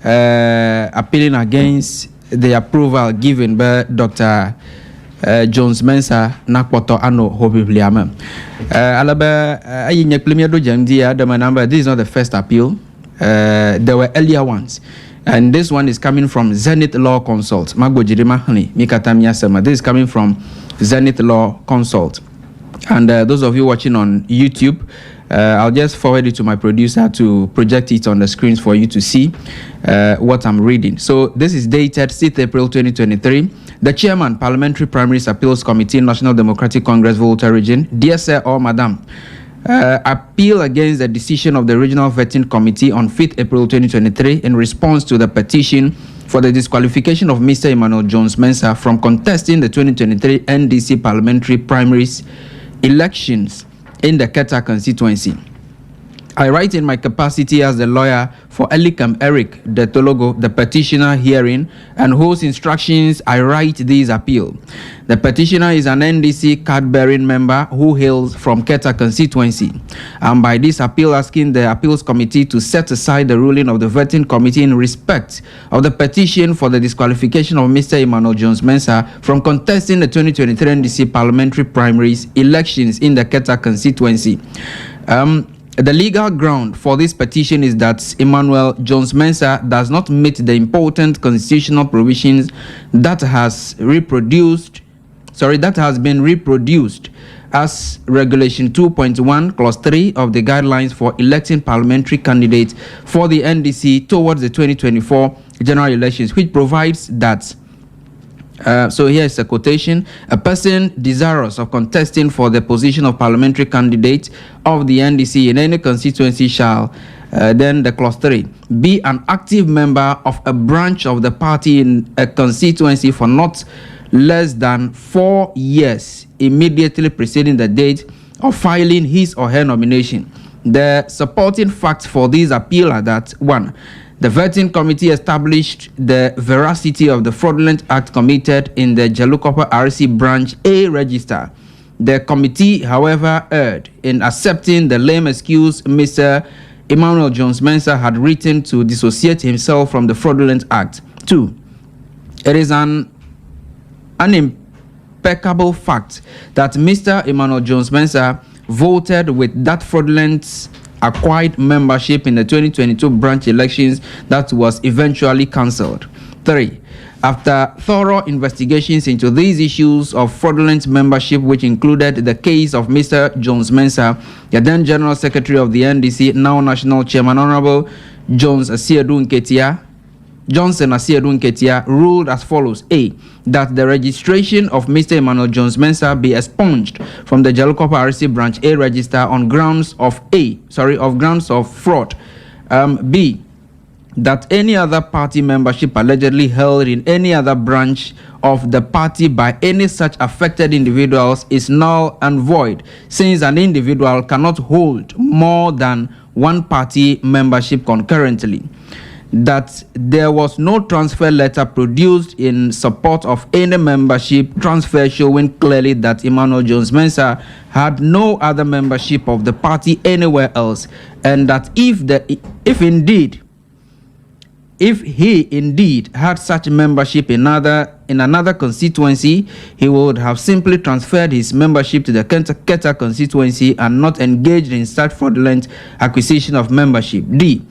appealing against the approval given by Dr. Jones Mensah Nakpoto Ano Hobibliama. Alaba Ayinya Plimiado Jandia, the number. This is not the first appeal. There were earlier ones. And this one is coming from Zenith Law Consult. Mago Jirima Hani, Mikatamia Sema. This is coming from Zenith Law Consult. And those of you watching on YouTube, I'll just forward it to my producer to project it on the screens for you to see what I'm reading. So this is dated 6th April 2023. The Chairman, Parliamentary Primaries Appeals Committee, National Democratic Congress, Volta Region, dear Sir or Madam, appeal against the decision of the Regional Vetting Committee on 5th April 2023 in response to the petition for the disqualification of Mr. Emmanuel Jones Mensah from contesting the 2023 NDC Parliamentary Primaries elections in the Keta constituency. I write in my capacity as the lawyer for Elikam Eric de Tologo, the petitioner hearing, and whose instructions I write this appeal. The petitioner is an NDC card-bearing member who hails from Keta constituency, and by this appeal asking the appeals committee to set aside the ruling of the vetting committee in respect of the petition for the disqualification of Mr. Emmanuel Jones Mensah from contesting the 2023 NDC parliamentary primaries elections in the Keta constituency. The legal ground for this petition is that Emmanuel Jones Mensah does not meet the important constitutional provisions that has been reproduced as Regulation 2.1 Clause 3 of the guidelines for electing parliamentary candidates for the NDC towards the 2024 general elections, which provides that so here is a quotation. A person desirous of contesting for the position of parliamentary candidate of the NDC in any constituency shall, then the clause 3, be an active member of a branch of the party in a constituency for not less than 4 years immediately preceding the date of filing his or her nomination. The supporting facts for this appeal are that 1. The vetting committee established the veracity of the fraudulent act committed in the Jalukopa RC Branch A register. The committee, however, erred in accepting the lame excuse Mr. Emmanuel Jones Mensah had written to dissociate himself from the fraudulent act. 2. It is an impeccable fact that Mr. Emmanuel Jones Mensah voted with that fraudulent acquired membership in the 2022 branch elections that was eventually cancelled. 3. After thorough investigations into these issues of fraudulent membership, which included the case of Mr. Jones Mensah, the then General Secretary of the NDC, now National Chairman, Honorable Johnson Asiedu Nketia, ruled as follows. A. That the registration of Mr. Emmanuel Jones Mensah be expunged from the Jalukopa RC Branch A register on grounds of fraud. B. That any other party membership allegedly held in any other branch of the party by any such affected individuals is null and void, since an individual cannot hold more than one party membership concurrently. That there was no transfer letter produced in support of any membership transfer, showing clearly that Emmanuel Jones Mensah had no other membership of the party anywhere else, and that if he indeed had such membership in another constituency, he would have simply transferred his membership to the Keta constituency and not engaged in such fraudulent acquisition of membership. D.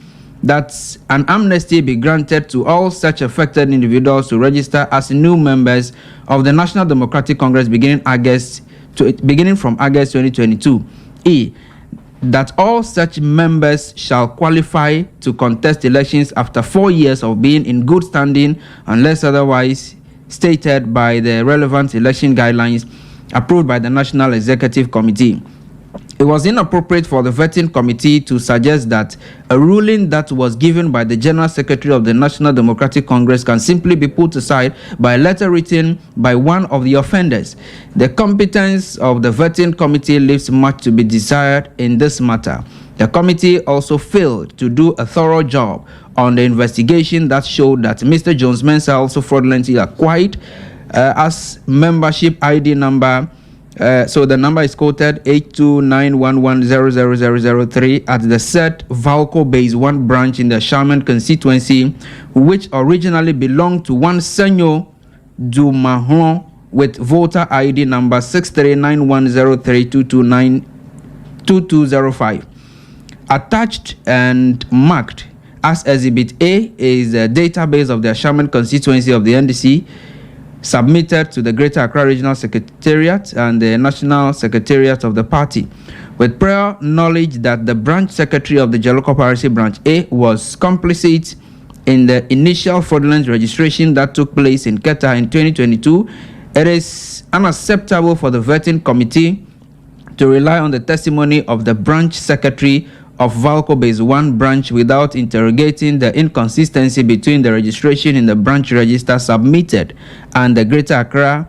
That an amnesty be granted to all such affected individuals to register as new members of the National Democratic Congress beginning from August 2022. E. That all such members shall qualify to contest elections after 4 years of being in good standing, unless otherwise stated by the relevant election guidelines approved by the National Executive Committee. It was inappropriate for the vetting committee to suggest that a ruling that was given by the General Secretary of the National Democratic Congress can simply be put aside by a letter written by one of the offenders. The competence of the vetting committee leaves much to be desired in this matter. The committee also failed to do a thorough job on the investigation that showed that Mr. Jones Mensah also fraudulently acquired as membership ID number So the number is quoted 829110003 at the said Valco Base 1 branch in the Sharman constituency, which originally belonged to one Senanu Djokoto with voter ID number 6391032292205. Attached and marked as Exhibit A is the database of the Sharman constituency of the NDC, submitted to the Greater Accra Regional Secretariat and the National Secretariat of the party, with prior knowledge that the branch secretary of the Joloko Parish Branch A was complicit in the initial fraudulent registration that took place in Keta in 2022. It is unacceptable for the vetting committee to rely on the testimony of the branch secretary of Valco Base 1 branch without interrogating the inconsistency between the registration in the branch register submitted and the Greater Accra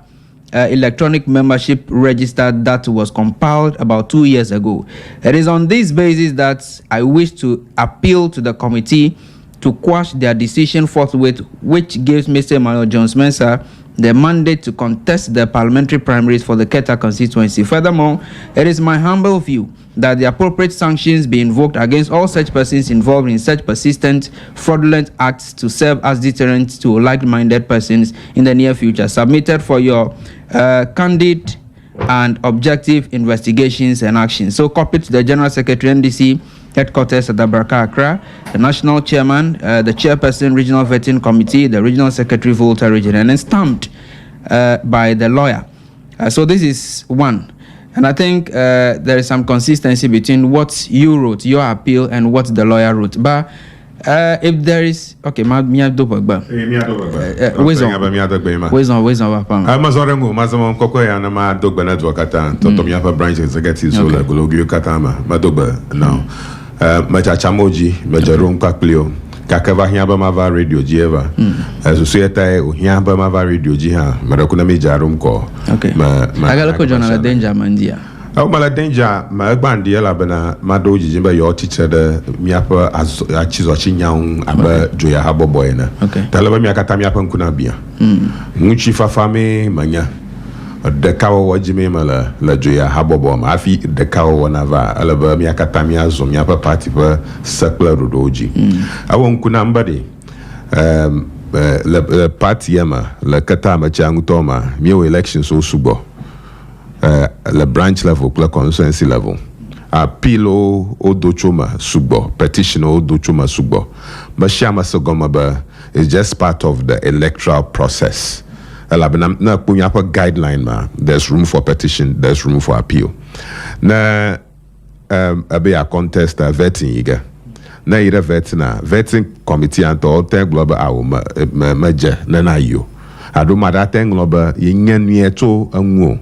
electronic membership register that was compiled about 2 years ago. It is on this basis that I wish to appeal to the committee to quash their decision forthwith, which gives Mr. Emmanuel Jones Mensah the mandate to contest the parliamentary primaries for the Keta constituency. Furthermore, it is my humble view that the appropriate sanctions be invoked against all such persons involved in such persistent fraudulent acts to serve as deterrent to like-minded persons in the near future. Submitted for your candid and objective investigations and actions. So copied to the General Secretary NDC headquarters at Abraka, Accra, the National Chairman, the Chairperson, Regional Vetting Committee, the Regional Secretary, Volta Region, and then stamped by the lawyer. So this is one. And I think there is some consistency between what you wrote, your appeal, and what the lawyer wrote. But if there is, okay, Mia Dobagba. Machachamoji, Majarum Kaklio, Kakava Hiabamava Radio Jieva, as Sueta, Hiabamava Radio Jiha, Marakuna Mijarum ko. Okay. I got a journal danger, Mandia. Oh, my danger, my bandia labana, Madoji Jimba, your teacher, the Miapa as a Chizochi Yang, Aba Joya Habo Boyna. Okay. Talabamia Katamiapan Kunabia. Muchifa Fame, Mania. The cow wajime mala la joya habobom afi the cow wanava alaba mi akatamia zo mi apa party pa circular rodoji awon kuna mbade le party yama la kata ma changu toma mi election so subo le branch level le constituency level apilo odochoma subo petition odochoma subo but shama sogoma ba is just part of the electoral process. Guideline ma. There's room for petition. There's room for appeal. Na be a contest vetting yiga. Na ira vetting committee and all ten global awo maje na yo. Ado mada ten global yen nieto anwo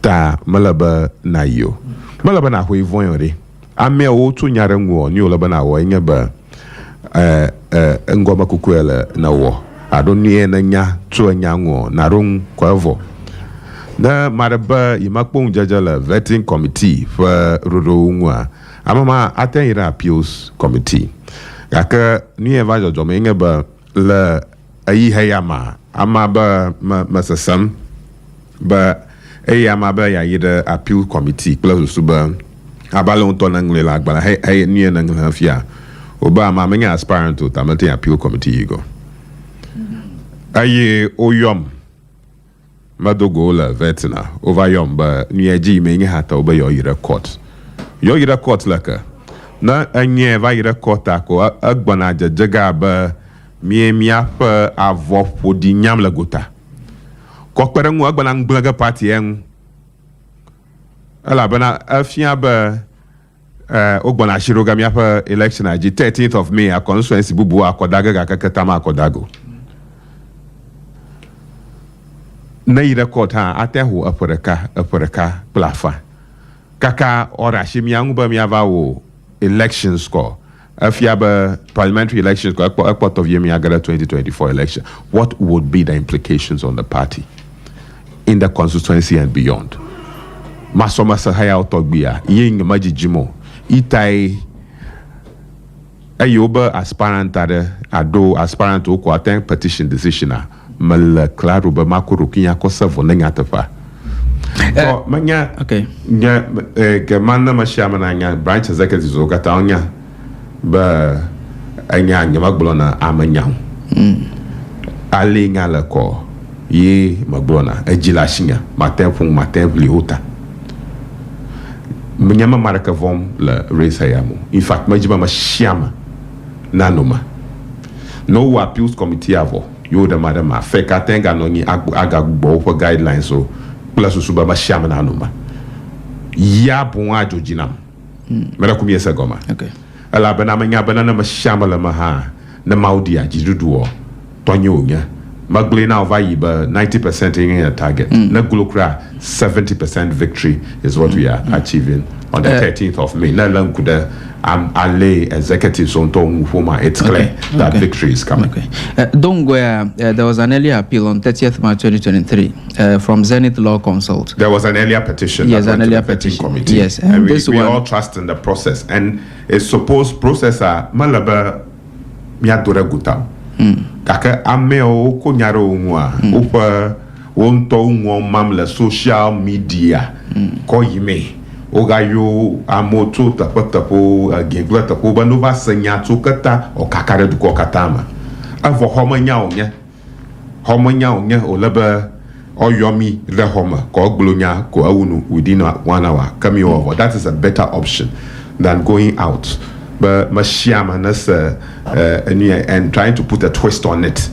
ta malaba na yo. Malaba na ho ivon ame o to nyare nwo ni olaba na wo nya ba ngoma kukuele na wo. I don't need nya to nyango narung kwavo na maraba imakpong jajala vetting committee for rurungwa amama attenira appeals committee aka ni evajo jomenga ba la ayi hayama amaba masasam ba ayama ba ya yida appeal committee plus suba abalon tonangle la gbala hay ni nangla fia oba ma menya aspirant to tamate appeal committee yigo. Aye oyom madogo la vetina over yom ba niaji menye hata oba yo yira court laka na anye va yira court ako agbana jajaga ba miemia pa avopo di nyam la gota kokpere ngu agbana ngblaga party en ala bana afia ba ogbana shiroga mi apa election aji 13th of May a constituency bubu akodaga ga kakatama akodago na yira court ha atehu aporeka plafa kaka ora shimiangu ba miava wo election score afiaba parliamentary elections score part of year miagara 2024 election. What would be the implications on the party in the constituency and beyond? Masoma sahaya otogbia ying majijimo itai ayoba aspirant ado aspirant ko attend petition decisioner mal claro ba makuru kinya ko savo na ngatafa So manya okay. Nya ke manna mashama na nya branch executives o kata onya ba anya nya magblona amanya. Ale nya la ko ye magblona ejila shinya matin fun matin bliota. Mnyama maraka vom la race yamu. In fact majiba mashama nanoma. No appeals committee avo. Yo da madama fe katenga no ni aga gbo for guidelines so plus suba mashama nanoma. Ya bon ajojinam. Mera kumye sa goma. Okay. Ala bana manya bana na mashama la maha na maudia jiduduo tonyo nya. Magle na over 90% in a target. Na glokra 70% victory is what we are achieving on the 13th of May. Na lang kuda ale executives on to forma. It's clear that victory is coming. Okay. Dongwea, there was an earlier appeal on 30th March 2023 from Zenith Law Consult. There was an earlier petition. Yes, that an went to earlier the vetting petition. committee. Yes, and this we one all trust in the process. And it's supposed processor malaba miadura gutam. Kaka ameo ko nyaro unwa upa wonto unwa mamla social media ko yime ogayo amoto tapo gengla tapo banova sanya to kata o kakare du ko katama avo homanya onya olaba oyomi le homa ko gblonya ko awunu within 1 hour coming over. That is a better option than going out. But Mashiama and trying to put a twist on it.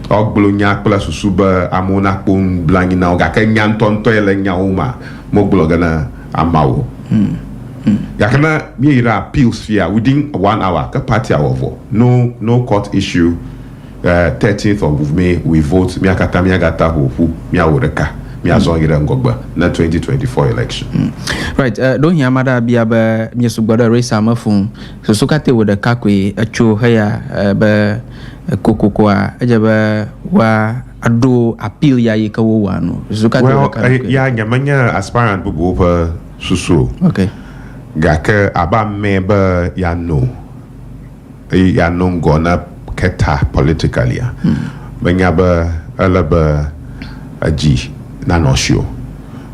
Ogblonyak plus suba amona pun blangina gakenyan tonto elenya uma moglogana amawo. Yakana mira appeals fear within 1 hour ka party hour. No court issue. 13th of May we vote miagata hofu miaworeka. Na 2024 election. Right. Don't hear mother be aba miesugboda race amafun. So sukate with the kakwe acho haya ba kokokwa ejaba wa ado appeal ya yikawo wano. Sukate well, ya nyamanya aspirant bubu pa susu. Okay. Gake aba member ya no. Ya no gonna Keta politically. Banyaba alaba aji na nosio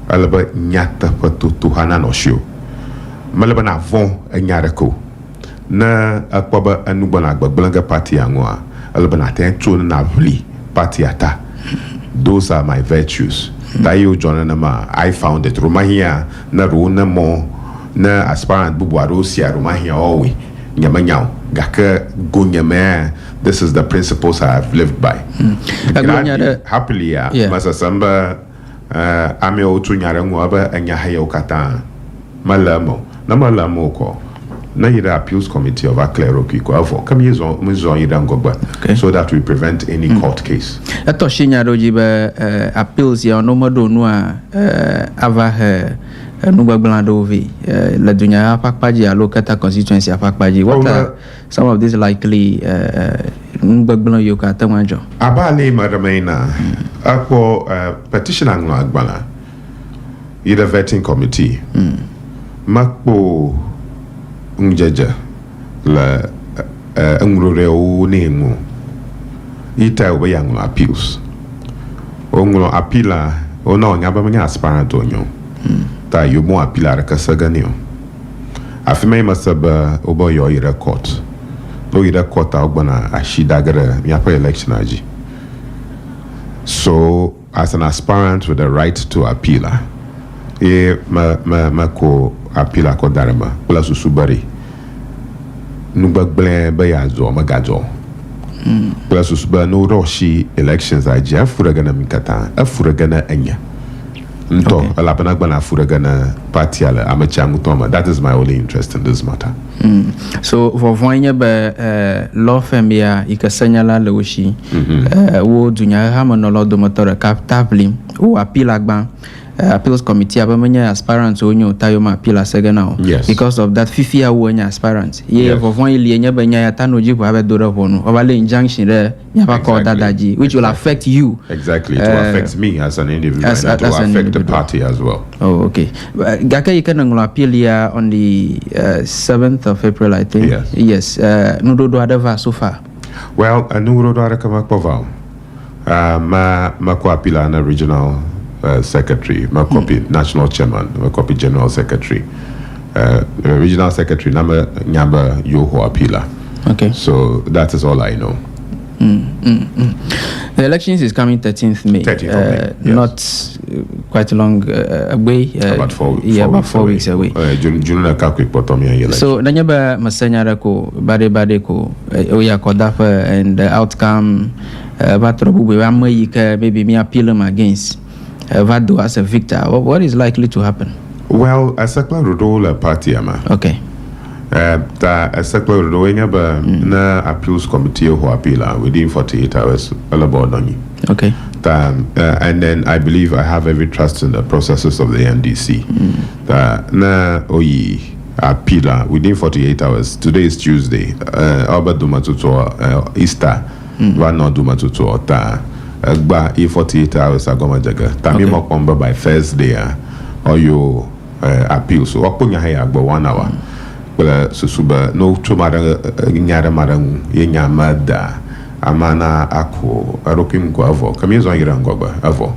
alaba nyata patutu hana nosio malaba na von enyareko na akpaba anubana agbagbanga party angwa alaba na tentu na vli party ata. Those are my virtues. Dayo John na I found it Romahia na runa mo na aspirant bubuaro sia Romahia always nyamanyao gaka gonyame. This is the principles I have lived by. Happily masasamba ame otu nyare ngwa anya haya ukata malamo na malamo ko na yira appeals committee of Aclero Kiko avon come yezo muzo yira ngogba so that we prevent any court case. Eto shinya rojibe appeals ya no modo no ava Nugbaglando V la dunya apakpaji alo Keta constituency apakpaji. What are some of these likely Nugbagblando yoka tamanjo? Abale madamena akpo petition anglo agbala ida vetting committee makpo unjeja la ngurore o nemu ita obe anglo appeals onglo apila ona nyaba manya aspirant onyo ta yumo apila rakasaganio afime masaba obo yo ira court no ira court ogbana ashidagara miapa election aji. So as an aspirant with the right to appeal ma ko apila ko darama kula susubari nubagble bayazo magazo kula susuba no roshi elections aji afuragana mikata afuragana enya nto alapana gbana afuragana party ala amachangu toma. That is my only interest in this matter. So for vonya ba law firm ya ikasanyala lewishi wo dunya hama no law do motor captably o appeal agba appeals committee abamanya aspirants onyo tayoma appeal asegana. Yes. Because of that fifia wonya aspirants ye for vonya lienya banya ya tano jibu abe dora hono obale injunction there nyaba ko dadaji which will affect you. Exactly. It will affect me as an individual and it will affect the party as well. Oh, okay. Gaka ikana appeal ya on the 7th of April, I think. Yes. Nudodo adava so far. Well, nudodo adaka makpova. Ma ko appeal na regional secretary, my copy national chairman, my copy general secretary, regional secretary, number Nyamba Yoho Apila. Okay. So that is all I know. The elections is coming 13th May. 13th May, yes. Not quite a long away. About 4 weeks. Yeah, about 4 weeks away. June quick so Nanyaba Masanyara ko bade ko Oya Kodafa and the outcome maybe me appeal him against Vado as a victor. What is likely to happen? Well, a secular role party ama. Okay. A secular role na appeals committee who appeal within 48 hours all about on. Okay. And then I believe I have every trust in the processes of the NDC. Na oyi appeal within 48 hours. Today is Tuesday. Albert Dumatuto Easter. Vano Dumatuto ta. Ba 48 hours agoma jaga. Tami mo by Thursday or you appeal. So wapunya haya agba 1 hour. Well, susuba no tomara nyara marang yenyamada amana ako arokim kwa avo kamizo ngirangwa avo.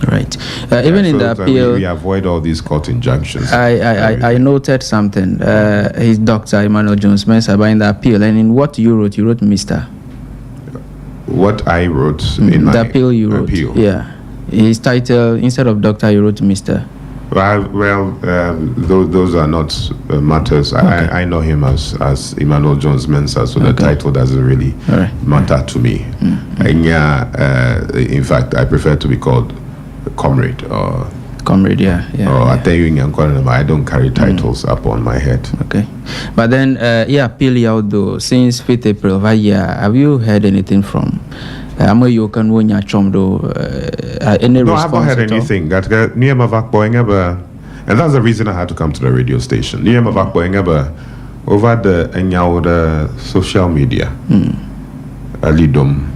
Right. Even in the appeal, we avoid all these court injunctions. I noted something. His doctor Emmanuel Jones Mensah in the appeal, and in what you wrote Mr. What I wrote in the appeal you wrote. Appeal. Yeah. His title, instead of doctor, you wrote Mr. Well, those are not matters. Okay. I know him as Emmanuel Jones Mensah, so the title doesn't really matter to me. And in fact, I prefer to be called comrade or comrade. Yeah. Or I don't carry titles up on my head. Okay, but then appeal out though since 5th April. Have you heard anything from? You can win your chomdo. Any no, response? I haven't heard anything. And that's the reason I had to come to the radio station. Over the social media. Alidom.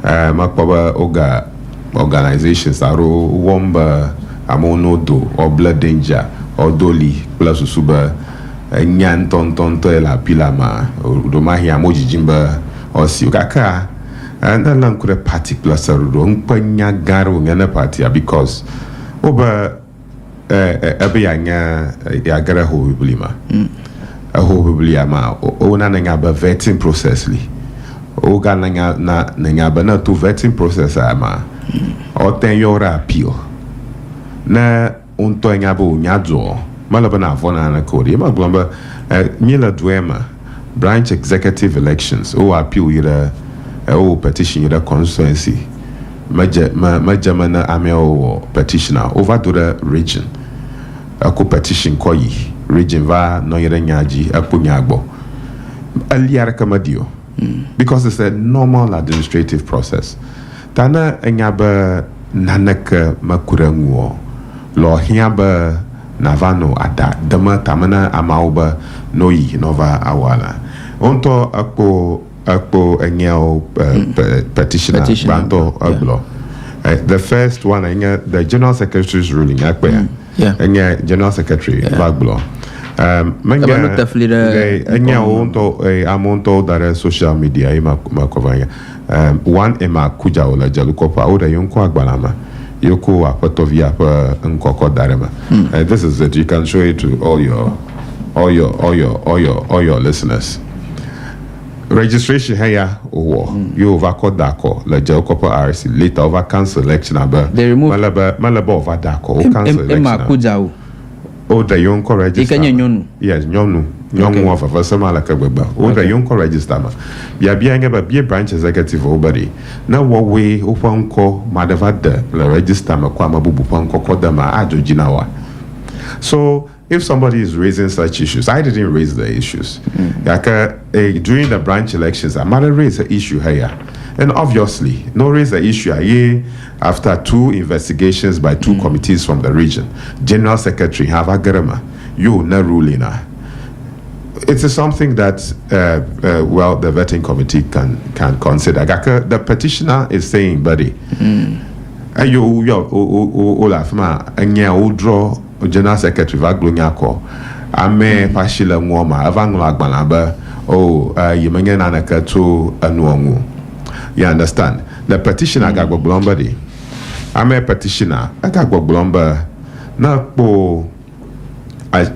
Makbaba Oga organizations are Womba, Amonodo, or Blood Danger, or Doli, plus Suba, Nyan Tontoela Pilama, or Domahi Amoji Jimba, or Siukaka. And then I'm a particular sarudong panya garu ngana party because oba abiyanya yagara ho biblima a ho bibliama o na nga ba vetting process li o ga na nga ba na to vetting process ama o ten yora appeal na unto nga bo nyadzo malaba na vona na kodi ma blamba nyela duema branch executive elections o appeal yira petition the constituency majamana ameo petitioner over to the region ako petition koyi region va no yere nyaji apunyagbo aliar kamadio because it's a normal administrative process tana enyaba nanaka makuranguo lo hiaba navano ada dama tamana amauba noyi nova awala onto akpo enyao petitioner banto aglo. The first one the general secretary's ruling akpo general secretary aglo. Amonto that social media one ema kuja ola jalukopa oda yonko agbalama yoko apotovia pa nkoko darema. This is it. You can show it to all your listeners. Registration here you overcall Dako, like Jokopo RC later over cancel election they remove Malaba over Dako cancel election. Oh, the young register. Yes, Nyonu of a Vasamalaka Beba. Oh, the young register. Ya being a be branch executive obody. Now, what way Upanko Madavada, the register Makwama Bubupanko Kodama Adojinawa. So, if somebody is raising such issues, I didn't raise the issues. During the branch elections, I might raise the issue here. And obviously, no raise the issue here after 2 investigations by 2 committees from the region. General Secretary Havagarama, you na ruling. It is something that, the vetting committee can consider. The petitioner is saying, buddy, Olafma, and draw General Secretary Vaglunyako, Ame Pashila Mwoma, Avangla Gbanaba, Yemenyanaka to Anuangu. You understand? The petitioner Gagbo Blombody I'm a petitioner. I got Glomba. Na po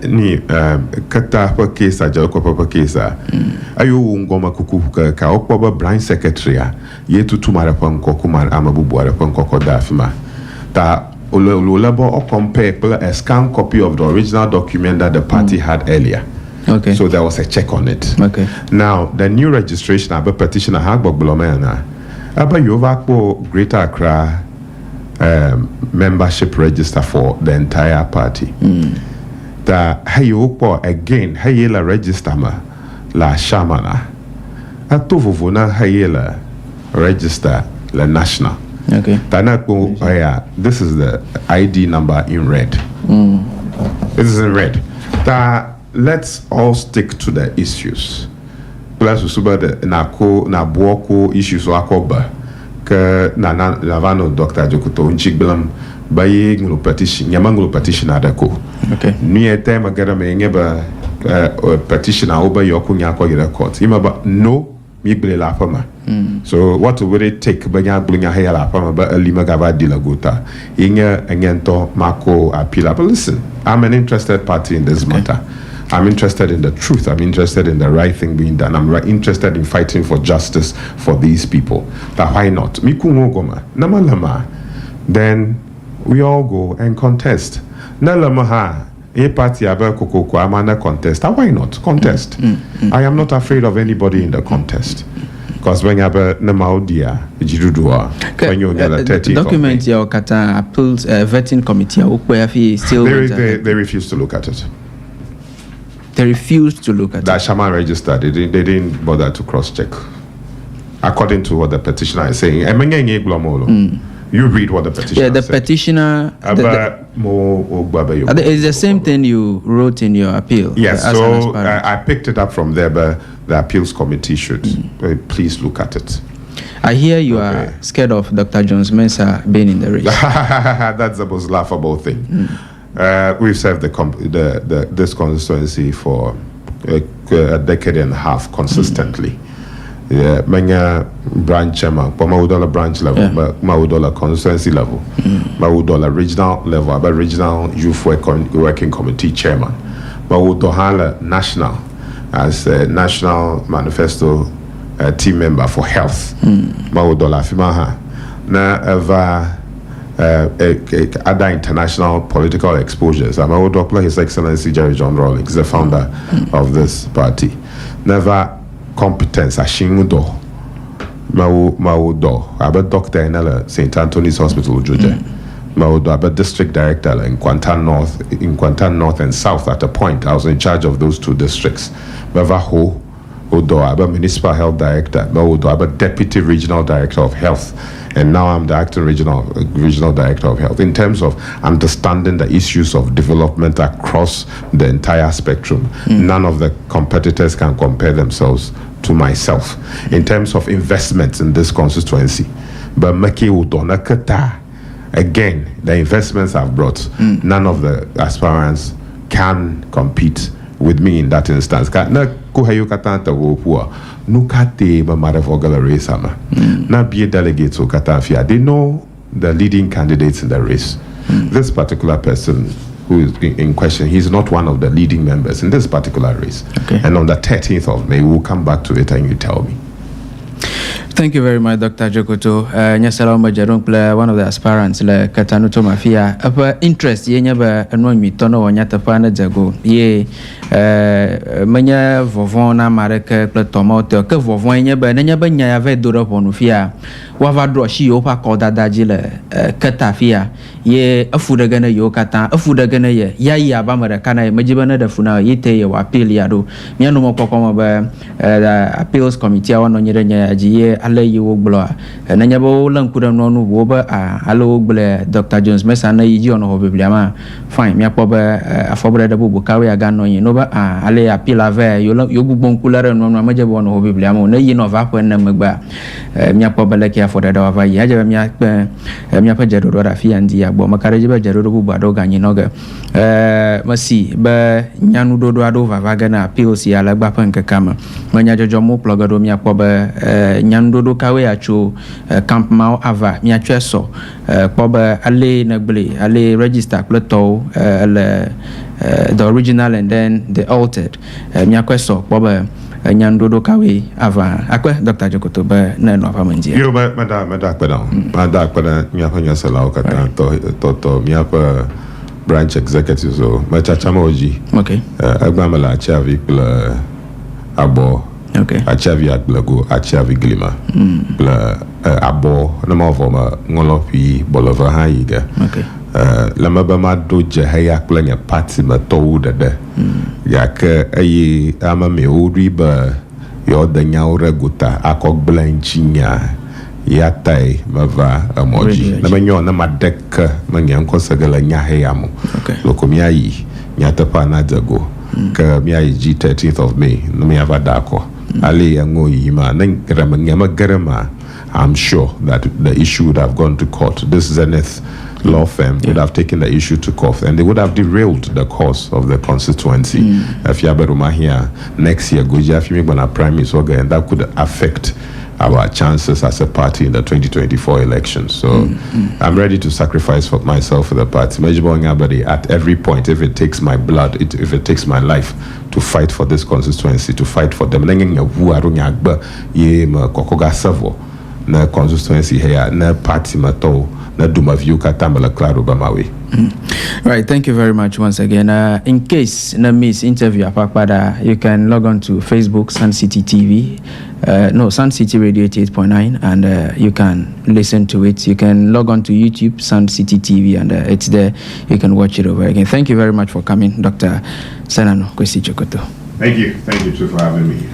ni Keta per case a Djokoto per case. Ayo ngoma kuku ka okpoba branch secretary ye tutu marapon kokuma amabubu arapon kokoda afima. Ta Olabo or compare a scanned copy of the original document that the party had earlier. Okay. So there was a check on it. Okay. Now the new registration about petitioner Hagbog Blomena about Yovakbo Greater Accra membership register for the entire party. The Hayokpo again Hayela register ma la Shamana. Atovovona Hayela register la national. Okay. This is the ID number in red. This is in red. Let's all stick to the issues. Plus, usuba the na buoko issues wakoba ke na lavano Dr. Djokoto unchigbelam baye ngulu petition nyamangulu petition adako. Okay. Niye tema gara me ngeba petition oba yoku nyako gira court. Imaba no. So what would it take banya blinga hayala pama ba lima gava dilagota inga engento mako appeal. But listen, I'm an interested party in this matter. I'm interested in the truth. I'm interested in the right thing being done. I'm interested in fighting for justice for these people. But why not? Mikungogoma namalama. Then we all go and contest. Nalamaha. A party about Kokoko Amana contest. Why not contest? I am not afraid of anybody in the contest. Because when you have a Namaudia, Jirudua, when you get a 30 document your Kata appeals vetting committee, still they refuse to look at it. They refused to look at that it. Shaman registered. They didn't bother to cross check. According to what the petitioner is saying, you read what the petitioner the said. Petitioner. It's the same thing you wrote in your appeal. Yes, so I picked it up from there, but the appeals committee should please look at it. I hear you are scared of Dr. Jones Mensah being in the race. That's the most laughable thing. We've served this constituency for a decade and a half consistently. Yeah, manya branch chairman, Maudola branch level, Maudola constituency level, Maudola regional level, about regional youth working committee chairman, Maudohala national as a national manifesto team member for health, Maudola Fimaha, na ever other international political exposures. Maudola His Excellency Jerry John Rawlings, the founder of this party, never. Competence ashimudo maudo aba doctor in St. Anthony's Hospital Juja maudo aba district director in Kwantan North and South. At a point I was in charge of those two districts. Bavaho odo aba municipal health director maudo aba deputy regional director of health, and now I'm the acting regional director of health. In terms of understanding the issues of development across the entire spectrum, none of the competitors can compare themselves to myself. In terms of investments in this constituency, but Keta, again, the investments I've brought, none of the aspirants can compete with me in that instance. Na be delegates or Katafia, they know the leading candidates in the race. This particular person who is in question, he's not one of the leading members in this particular race. Okay. And on the 13th of May, we'll come back to it and you tell me. Thank you very much, Dr. Djokoto. Nyasala Majarong play one of the aspirants like Katanuto Mafia. Apa interest ye nyaba anong mi tono wanyata pana jago. Ye manya vovona mareke ple tomote ke vovon nyaba nyaba nyave dora ponufia. Wava dro shi yo pa koda dajile Keta fia. Ye afuda gana yo kata afuda gana ye ya ba mara kana majibana da funa yete ye wa appeal ya do. Mianu mo kokoma ba appeals committee wano nyere nya ajiye ale yi wogblo nanya bo lankura no no wo ba ale wogblo Dr. Jones Mensah na yi ono ho bibliama fine mi akpo ba afobra da bubu kawe aga no yin no ba ale appeal ave yo gbon kulare no no maje bo no ho biblia mo na yi no va ko na magba mia po beleke afọ da wa yi aje mia pa jedo do da fi andi agbo makareje ba jedo do bu ado ganyi no ga masi ba nyanu do ado va ga na appeal si ala gba pan kama manya jojo mo plug do mia po ba nyanu do kawe acho camp mau ava mia tweso po ba ale na gle ale register plato the original and then the altered mia kweso po ba nyandodo kawe ava akwe Dr. Djokoto ba na no afamanji yo mada kpada mia pa nyasala okata to mia pa branch executive so ma chacha moji okay agbamala achavi pla abo okay achavi aglago achavi glima pla abo na ma forma ngolo pi bolova haiga okay lama ba ma do je haya planya party ma to de ya ke ayi ama me ori ba yo da nyaura guta akok blanchinya ya tai mava amoji na menyo na madek ma nyanko sagala nya haya mo lokomia yi nyata pa na dago ka mi ayi g 13th of May na me ava dako ali yango yi ma nan grama nyama garama. I'm sure that the issue would have gone to court. This Zenith law firm would have taken the issue to court, and they would have derailed the course of the constituency. If you have here next year, Goja Fimigwana Prime Minister, and that could affect our chances as a party in the 2024 elections. So I'm ready to sacrifice for myself for the party. At every point, if it takes my blood, if it takes my life to fight for this constituency, to fight for them. Na constituency here na party mato na duma view katambala claro bamawe. Right, thank you very much once again. In case na miss interview apakpada, you can log on to Facebook Sun City TV, Sun City Radio 88.9, and you can listen to it. You can log on to YouTube Sun City TV, and it's there. You can watch it over again. Thank you very much for coming, Dr. Senanu Dzokoto. Thank you too for having me.